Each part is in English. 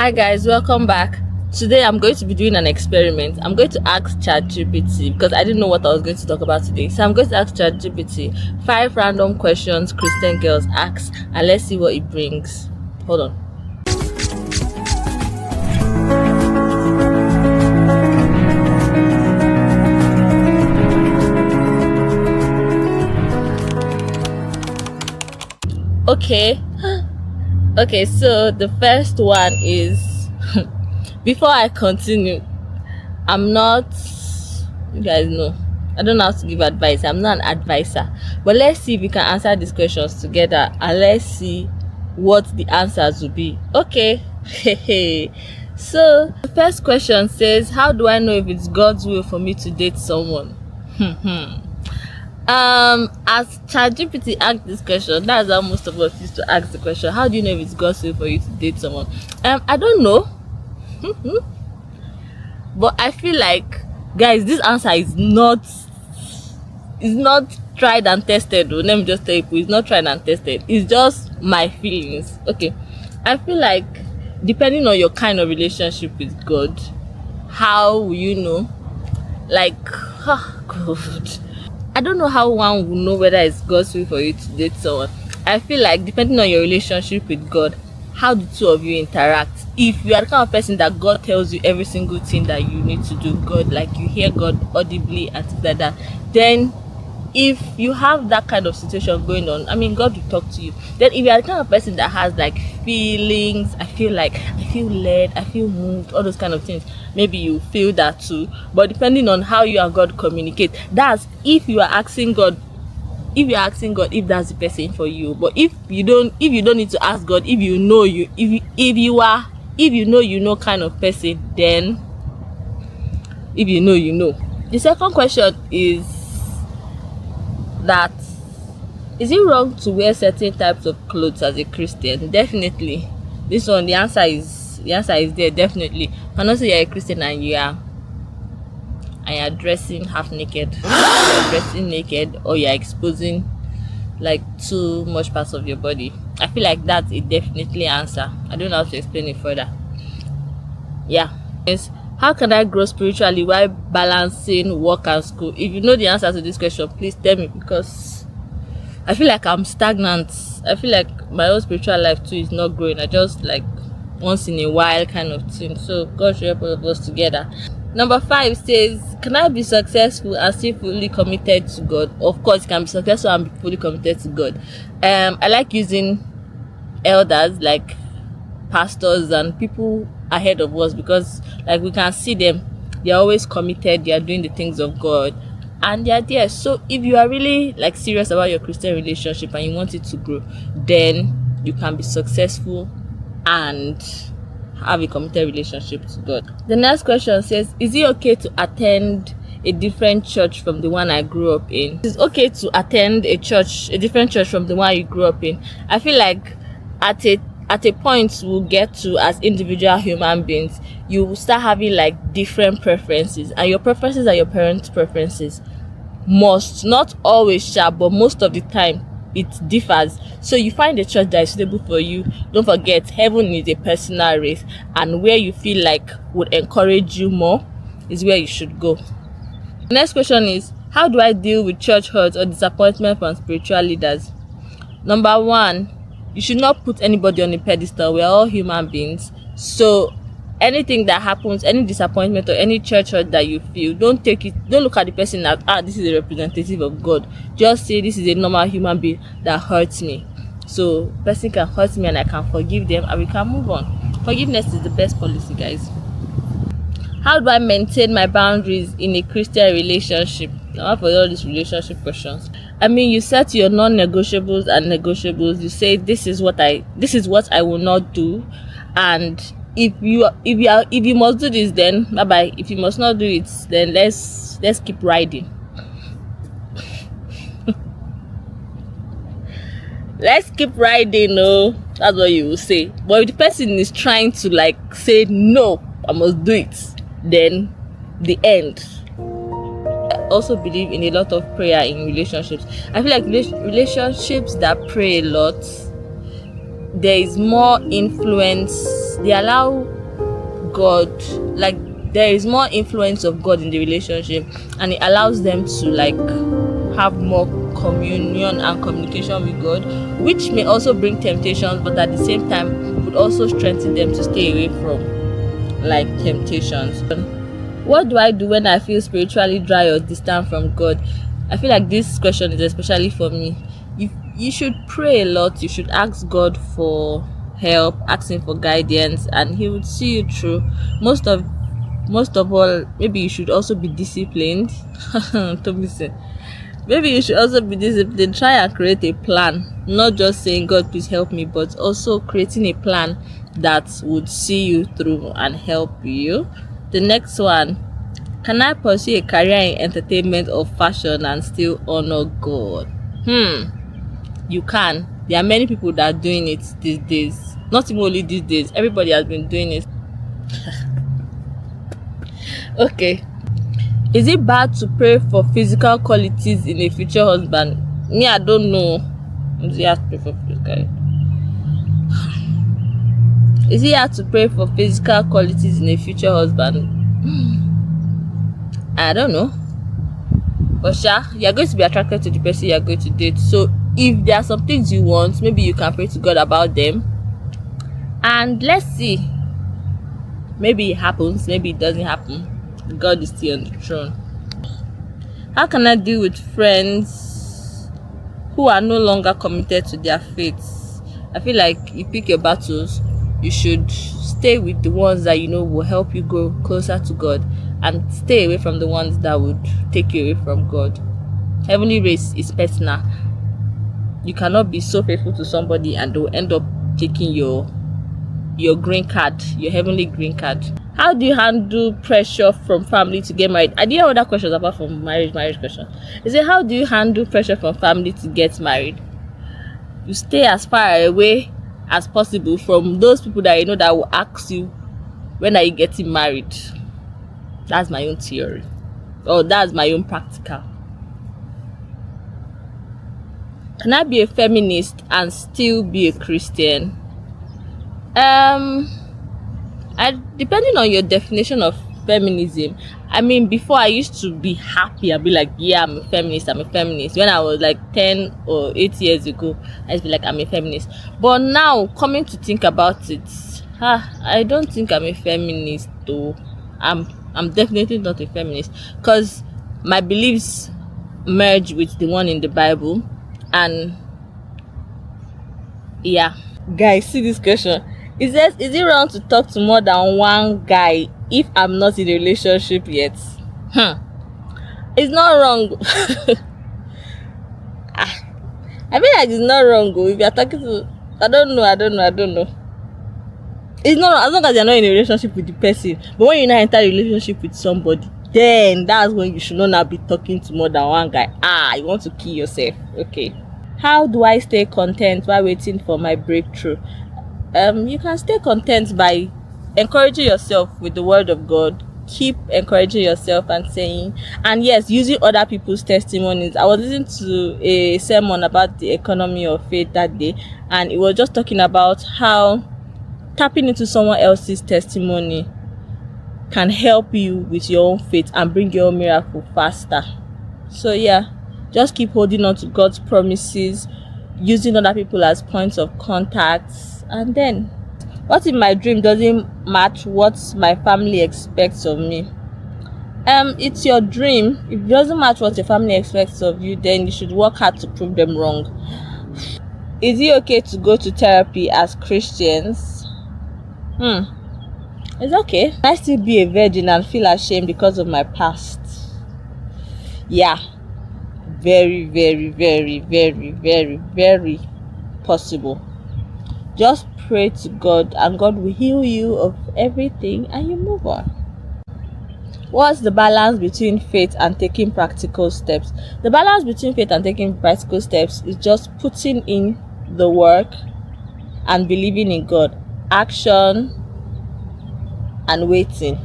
Hi guys, welcome back. Today I'm going to be doing an experiment. I'm going to ask ChatGPT because I didn't know what I was going to talk about today. So I'm going to ask ChatGPT 5 random questions Christian girls ask, and let's see what it brings. Hold on. Okay, so the first one is before I continue, I'm not, you guys know, I don't know how to give advice. I'm not an advisor, but let's see if we can answer these questions together and let's see what the answers will be. Okay. So the first question says, how do I know if it's God's will for me to date someone? As ChatGPT asked this question, that's how most of us used to ask the question, how do you know if it's God's will for you to date someone? I don't know. But I feel like, guys, this answer is not tried and tested. Let me just tell you, it's not tried and tested. It's just my feelings. Okay, I feel like depending on your kind of relationship with God, how will you know? Like, God, I don't know how one will know whether it's God's will for you to date someone. I feel like depending on your relationship with God, how the two of you interact. If you are the kind of person that God tells you every single thing that you need to do, God, like you hear God audibly and things like that, then if you have that kind of situation going on, I mean, God will talk to you. Then if you are the kind of person that has like feelings, I feel led, I feel moved, all those kind of things, maybe you feel that too. But depending on how you and God communicate, that's if you are asking God if that's the person for you. But if you don't need to ask God, if you know kind of person, then if you know. The second question is that, is it wrong to wear certain types of clothes as a Christian? Definitely. This one, the answer is there. Definitely. And also, you're a Christian and you're dressing half naked, you're dressing naked, or you're exposing like too much parts of your body. I feel like that's a definitely answer. I don't know how to explain it further. Yeah. Yes. How can I grow spiritually while balancing work and school? If you know the answer to this question, please tell me, because I feel like I'm stagnant. I feel like my own spiritual life too is not growing. I just like once in a while kind of thing. So God should help all of us together. Number 5 says, can I be successful and still fully committed to God? Of course, you can be successful and be fully committed to God. I like using elders like pastors and people ahead of us, because like we can see them, they're always committed, they are doing the things of God, and they're there. So if you are really like serious about your Christian relationship and you want it to grow, then you can be successful and have a committed relationship to God. The next question says, is it okay to attend a different church from the one I grew up in? It's okay to attend a different church from the one you grew up in. I feel like at a point we'll get to, as individual human beings, you will start having like different preferences, and your preferences are your parents' preferences. Not always sharp, but most of the time it differs. So you find a church that is suitable for you. Don't forget, heaven is a personal race, and where you feel like would encourage you more is where you should go. The next question is, how do I deal with church hurt or disappointment from spiritual leaders? Number 1, you should not put anybody on a pedestal. We're all human beings. So anything that happens, any disappointment or any church hurt that you feel, don't look at the person as, this is a representative of God. Just say, this is a normal human being that hurts me. So person can hurt me and I can forgive them and we can move on. Forgiveness is the best policy, guys. How do I maintain my boundaries in a Christian relationship? Now for all these relationship questions, I mean, you set your non-negotiables and negotiables. You say, this is what I will not do, and if you must do this, then bye bye. If you must not do it, then let's keep riding. Let's keep riding. No, that's what you will say. But if the person is trying to like say, no, I must do it, then the end. I also believe in a lot of prayer in relationships. I feel like relationships that pray a lot, there is more influence. They allow God, like there is more influence of God in the relationship, and it allows them to like have more communion and communication with God, which may also bring temptations, but at the same time would also strengthen them to stay away from like temptations. What do I do when I feel spiritually dry or distant from God? I feel like this question is especially for me. You should pray a lot. You should ask God for help, ask him for guidance, and he would see you through. Most of all, maybe you should also be disciplined. Tomiisin. Maybe you should also be disciplined. Try and create a plan, not just saying God please help me, but also creating a plan that would see you through and help you. The next one: can I pursue a career in entertainment or fashion and still honor God? You can. There are many people that are doing it these days. Not even only these days, everybody has been doing it. Okay. Is it bad to pray for physical qualities in a future husband? Me, I don't know. Is it hard to pray for physical? Is it hard to pray for physical qualities in a future husband? I don't know. But you're going to be attracted to the person you're going to date. So if there are some things you want, maybe you can pray to God about them. And let's see. Maybe it happens, maybe it doesn't happen. God is still on the throne. How can I deal with friends who are no longer committed to their faiths? I feel like you pick your battles. You should stay with the ones that you know will help you grow closer to God, and stay away from the ones that would take you away from God. Heavenly race is personal. You cannot be so faithful to somebody and they'll end up taking your green card, your heavenly green card. How do you handle pressure from family to get married? I didn't have other questions apart from marriage question. Is it how do you handle pressure from family to get married? You stay as far away as possible from those people that you know that will ask you, when are you getting married? That's my own theory. Or that's my own practical. Can I be a feminist and still be a Christian? Depending on your definition of feminism. I mean, before I used to be happy. I'd be like, yeah, I'm a feminist. When I was like 10 or 8 years ago, I used to be like, I'm a feminist. But now, coming to think about it, I don't think I'm a feminist though. I'm definitely not a feminist, because my beliefs merge with the one in the Bible. And yeah, guys, see this question. It says, is it wrong to talk to more than one guy if I'm not in a relationship yet? It's not wrong. I feel like it's not wrong if you're talking to, I don't know. It's not wrong as long as you're not in a relationship with the person. But when you now enter a relationship with somebody, then that's when you should not be talking to more than one guy. You want to kill yourself. Okay. How do I stay content while waiting for my breakthrough? You can stay content by encouraging yourself with the word of God. Keep encouraging yourself and saying, and yes, using other people's testimonies. I was listening to a sermon about the economy of faith that day, and it was just talking about how tapping into someone else's testimony can help you with your own faith and bring your own miracle faster. So yeah, just keep holding on to God's promises, using other people as points of contacts. And then, what if my dream doesn't match what my family expects of me? It's your dream. If it doesn't match what your family expects of you, then you should work hard to prove them wrong. Is it okay to go to therapy as Christians? It's okay. Can I still be a virgin and feel ashamed because of my past? Yeah. Very, very, very, very, very, very possible. Just pray to God and God will heal you of everything and you move on. What's the balance between faith and taking practical steps? The balance between faith and taking practical steps is just putting in the work and believing in God. Action and waiting.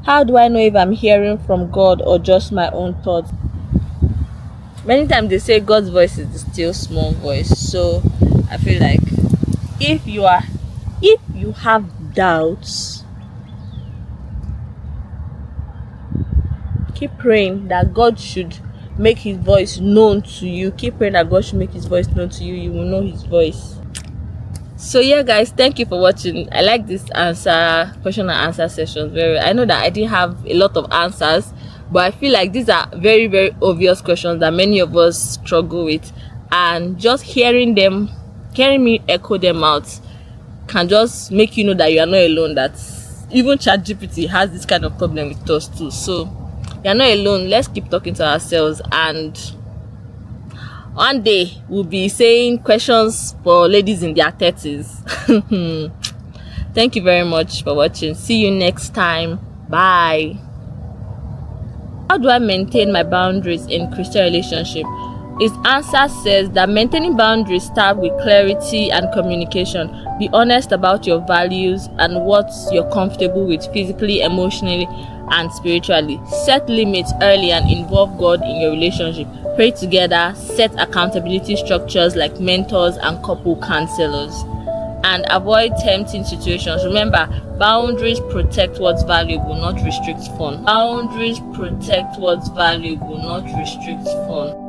How do I know if I'm hearing from God or just my own thoughts? Many times they say God's voice is the still small voice. So I feel like if you have doubts, keep praying that God should make his voice known to you. Keep praying that God should make his voice known to you. You will know his voice. So yeah, guys, thank you for watching. I like this question and answer session very well. I know that I didn't have a lot of answers, but I feel like these are very, very obvious questions that many of us struggle with, and just hearing me echo them out can just make you know that you are not alone, that even ChatGPT has this kind of problem with us too. So you're not alone. Let's keep talking to ourselves, and one day we'll be saying questions for ladies in their 30s. Thank you very much for watching. See you next time. Bye. How do I maintain my boundaries in Christian relationship? His answer says that maintaining boundaries start with clarity and communication. Be honest about your values and what you're comfortable with physically, emotionally, and spiritually. Set limits early and involve God in your relationship. Pray together. Set accountability structures like mentors and couple counselors. And avoid tempting situations. Remember, boundaries protect what's valuable, not restrict fun. Boundaries protect what's valuable, not restrict fun.